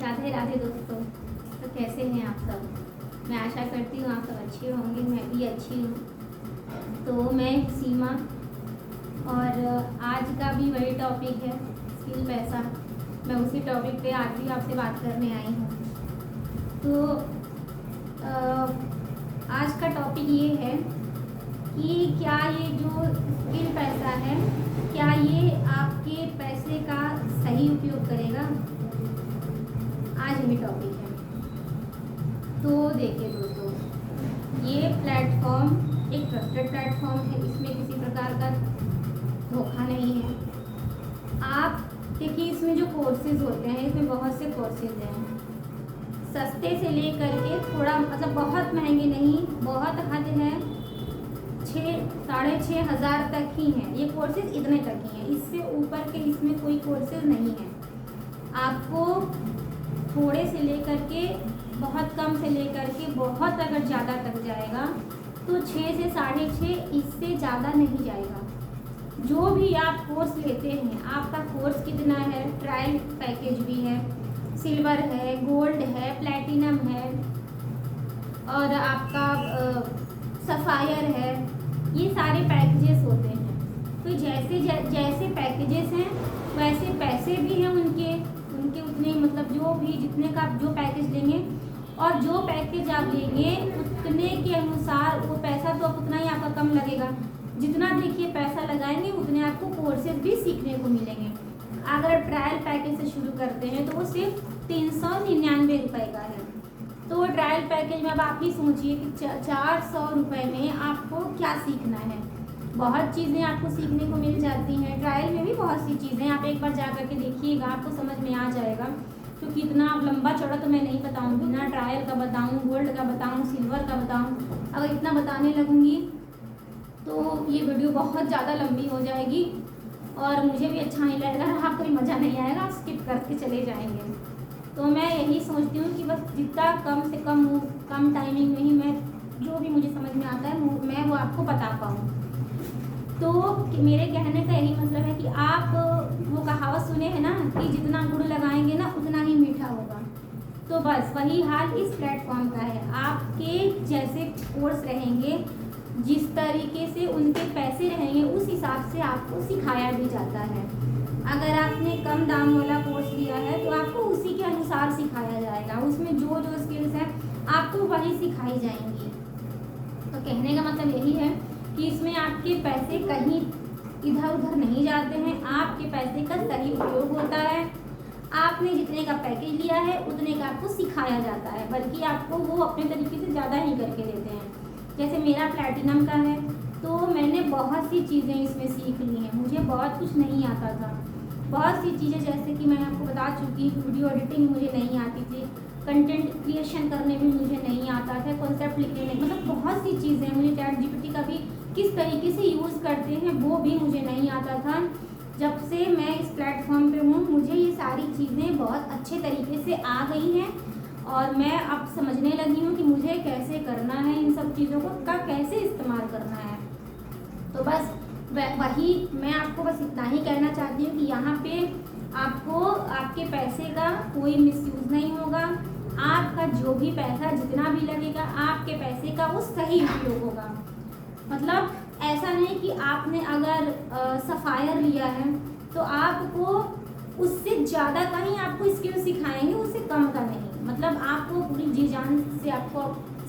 राधे राधे दोस्तों। तो कैसे हैं आप सब? मैं आशा करती हूँ आप सब अच्छे होंगे, मैं भी अच्छी हूँ। तो मैं सीमा, और आज का भी वही टॉपिक है, स्किल पैसा। मैं उसी टॉपिक पे आज भी आपसे बात करने आई हूँ। तो आज का टॉपिक ये है कि क्या ये जो स्किल पैसा है, क्या ये आपके पैसे का सही उपयोग करेगा? आज यही टॉपिक है। तो देखिए दोस्तों, ये प्लेटफॉर्म एक ट्रस्टेड प्लेटफॉर्म है, इसमें किसी प्रकार का धोखा नहीं है। आप देखिए, इसमें जो कोर्सेज होते हैं, इसमें बहुत से कोर्सेज हैं, सस्ते से लेकर के थोड़ा मतलब बहुत महंगे नहीं, बहुत हद है 6,500 तक ही हैं ये कोर्सेज, इतने तक ही हैं। इससे ऊपर के इसमें कोई कोर्सेज नहीं है। आपको थोड़े से लेकर के बहुत कम से लेकर के बहुत अगर ज़्यादा तक जाएगा तो 6 से 6.5, इससे ज़्यादा नहीं जाएगा। जो भी आप कोर्स लेते हैं, आपका कोर्स कितना है, ट्रायल पैकेज भी है, सिल्वर है, गोल्ड है, प्लैटिनम है, और आपका सफ़ायर है, ये सारे पैकेजेस होते हैं। तो जैसे पैकेजेस हैं वैसे पैसे भी हैं उनके उतने, मतलब जो भी जितने का आप जो पैकेज लेंगे और जो पैकेज आप लेंगे उतने के अनुसार वो पैसा तो उतना ही आपका कम लगेगा। जितना देखिए पैसा लगाएंगे उतने आपको कोर्सेज भी सीखने को मिलेंगे। अगर ट्रायल पैकेज से शुरू करते हैं तो वो सिर्फ 399 रुपये का है। तो वो ट्रायल पैकेज में अब आप ही सोचिए कि 400 रुपये में आपको क्या सीखना है। बहुत चीज़ें आपको सीखने को मिल जाती हैं। ट्रायल में भी बहुत सी चीज़ें, आप एक बार जा कर के देखिएगा, आपको समझ में आ जाएगा। क्योंकि इतना लंबा चौड़ा तो मैं नहीं बताऊँगी ना, ट्रायल का बताऊँ, गोल्ड का बताऊँ, सिल्वर का बताऊँ। अगर इतना बताने लगूँगी तो ये वीडियो बहुत ज़्यादा लंबी हो जाएगी और मुझे भी अच्छा नहीं लगेगा, आपको भी मज़ा नहीं आएगा, आप स्किप करके चले जाएंगे। तो मैं यही सोचती हूँ कि बस जितना कम से कम टाइमिंग में ही मैं जो भी मुझे समझ में आता है मैं वो आपको बता पाऊँ। तो मेरे कहने का यही मतलब है कि आप वो कहावत सुने हैं ना कि जितना गुड़ लगाएंगे ना उतना ही मीठा होगा। तो बस वही हाल इस प्लेटफॉर्म का है। आपके जैसे कोर्स रहेंगे, जिस तरीके से उनके पैसे रहेंगे, उस हिसाब से आपको सिखाया भी जाता है। अगर आपने कम दाम वाला कोर्स लिया है तो आपको उसी के अनुसार सिखाया जाएगा। उसमें जो स्किल्स हैं आपको वही सिखाई जाएंगी। तो कहने का मतलब यही है कि इसमें आपके पैसे कहीं इधर उधर नहीं जाते हैं, आपके पैसे का सही उपयोग होता है। आपने जितने का पैकेज लिया है उतने का आपको सिखाया जाता है, बल्कि आपको वो अपने तरीके से ज़्यादा ही करके देते हैं। जैसे मेरा प्लैटिनम का है तो मैंने बहुत सी चीज़ें इसमें सीख ली हैं। मुझे बहुत कुछ नहीं आता था, बहुत सी चीज़ें जैसे कि मैं आपको बता चुकी, वीडियो एडिटिंग मुझे नहीं आती थी, कंटेंट क्रिएशन करने में मुझे नहीं आता था, कॉन्सेप्ट लिखने में, मतलब बहुत सी चीज़ें। मुझे चैट जीपीटी का भी किस तरीके से यूज़ करते हैं वो भी मुझे नहीं आता था। जब से मैं इस प्लेटफॉर्म पे हूँ मुझे ये सारी चीज़ें बहुत अच्छे तरीके से आ गई हैं और मैं अब समझने लगी हूँ कि मुझे कैसे करना है, इन सब चीज़ों का कैसे इस्तेमाल करना है। तो बस वही मैं आपको बस इतना ही कहना चाहती हूँ कि यहाँ पे आपको आपके पैसे का कोई मिसयूज़ नहीं होगा। आपका जो भी पैसा जितना भी लगेगा, आपके पैसे का वो सही उपयोग होगा। मतलब ऐसा नहीं कि आपने अगर सफ़ायर लिया है तो आपको उससे ज़्यादा का ही आपको स्किल सिखाएंगे, उससे कम का नहीं। मतलब आपको पूरी जी जान से आपको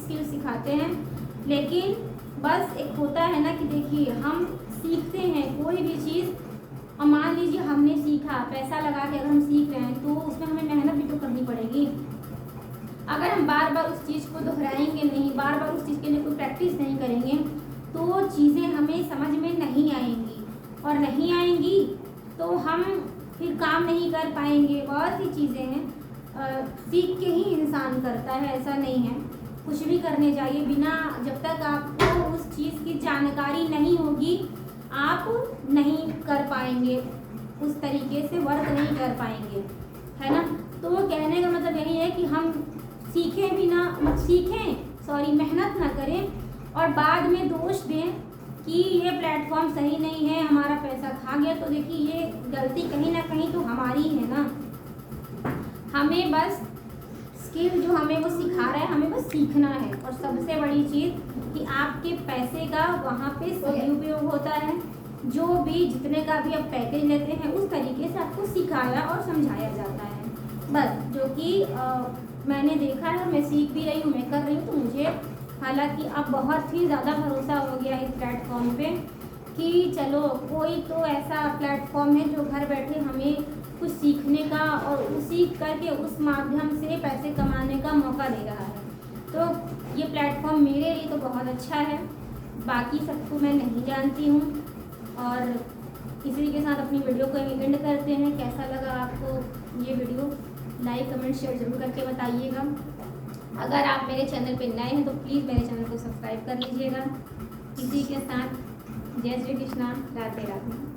स्किल सिखाते हैं। लेकिन बस एक होता है ना कि देखिए, हम सीखते हैं कोई भी चीज़, और मान लीजिए हमने सीखा, पैसा लगा के अगर हम सीख रहे हैं तो उसमें हमें मेहनत भी तो करनी पड़ेगी। अगर हम बार बार उस चीज़ को दोहराएंगे नहीं, बार बार उस चीज़ के लिए कोई प्रैक्टिस नहीं करेंगे तो चीज़ें हमें समझ में नहीं आएंगी, और नहीं आएंगी तो हम फिर काम नहीं कर पाएंगे। बहुत सी चीज़ें हैं, सीख के ही इंसान करता है, ऐसा नहीं है। कुछ भी करने जाइए, बिना जब तक आपको उस चीज़ की जानकारी नहीं होगी आप नहीं कर पाएंगे, उस तरीके से वर्क नहीं कर पाएंगे, है ना। तो कहने का मतलब यही है कि हम मेहनत ना करें और बाद में दोष दें कि ये प्लेटफॉर्म सही नहीं है, हमारा पैसा खा गया। तो देखिए, ये गलती कहीं ना कहीं तो हमारी है ना। हमें बस स्किल जो हमें वो सिखा रहा है, हमें बस सीखना है। और सबसे बड़ी चीज़ कि आपके पैसे का वहाँ पे सही उपयोग होता है। जो भी जितने का भी आप पैकेज लेते हैं उस तरीके से आपको सिखाया और समझाया जाता है बस, जो कि मैंने देखा है और मैं सीख भी रही हूँ, मैं कर रही हूँ। तो मुझे हालांकि अब बहुत ही ज़्यादा भरोसा हो गया इस प्लेटफॉर्म पे कि चलो कोई तो ऐसा प्लेटफॉर्म है जो घर बैठे हमें कुछ सीखने का और सीख करके उस माध्यम से पैसे कमाने का मौका दे रहा है। तो ये प्लेटफॉर्म मेरे लिए तो बहुत अच्छा है, बाकी सबको मैं नहीं जानती हूँ। और इसी के साथ अपनी वीडियो को एंड करते हैं। कैसा लगा आपको ये वीडियो, लाइक कमेंट शेयर जरूर करके बताइएगा। अगर आप मेरे चैनल पे नए हैं तो प्लीज़ मेरे चैनल को सब्सक्राइब कर लीजिएगा। इसी के साथ जय श्री कृष्णा, राधे राधे।